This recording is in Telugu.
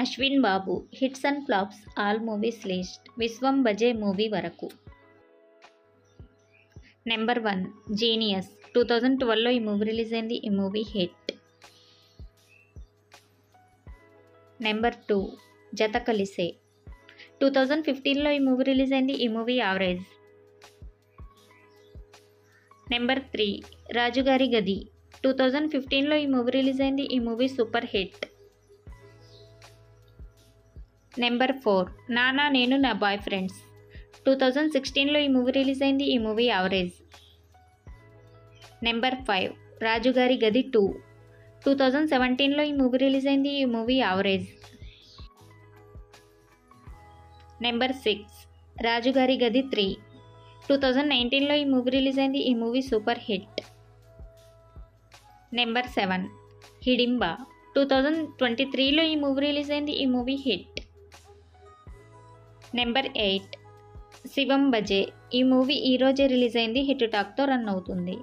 Ashwin Babu hits and flops all movies list Vishwam బజే movie వరకు. నెంబర్ 1 జీనియస్ 2012లో ఈ మూవీ రిలీజ్ అయింది. ఈ మూవీ హిట్. నెంబర్ 2 జత కలిసే 2015లో ఈ మూవీ రిలీజ్ అయింది. ఈ మూవీ యావరేజ్. నెంబర్ 3 రాజుగారి గది 2015లో ఈ మూవీ రిలీజ్ అయింది. ఈ మూవీ సూపర్ హిట్. నెంబర్ 4 నానా నేను నా బాయ్ ఫ్రెండ్స్ 2016లో ఈ మూవీ రిలీజ్ అయింది. ఈ మూవీ యావరేజ్. నెంబర్ 5 రాజుగారి గది 2 2017లో ఈ మూవీ రిలీజ్ అయింది. ఈ మూవీ యావరేజ్. నెంబర్ 6 రాజుగారి గది 3 2019లో ఈ మూవీ రిలీజ్ అయింది. ఈ movie super hit. Number 7 Hidimba 2023లో ఈ మూవీ రిలీజ్ అయింది. ఈ movie hit. Number 8 Shivam Bhaje ఈ మూవీ ఈరోజే రిలీజ్ అయింది. హిట్ టాక్తో రన్ అవుతుంది.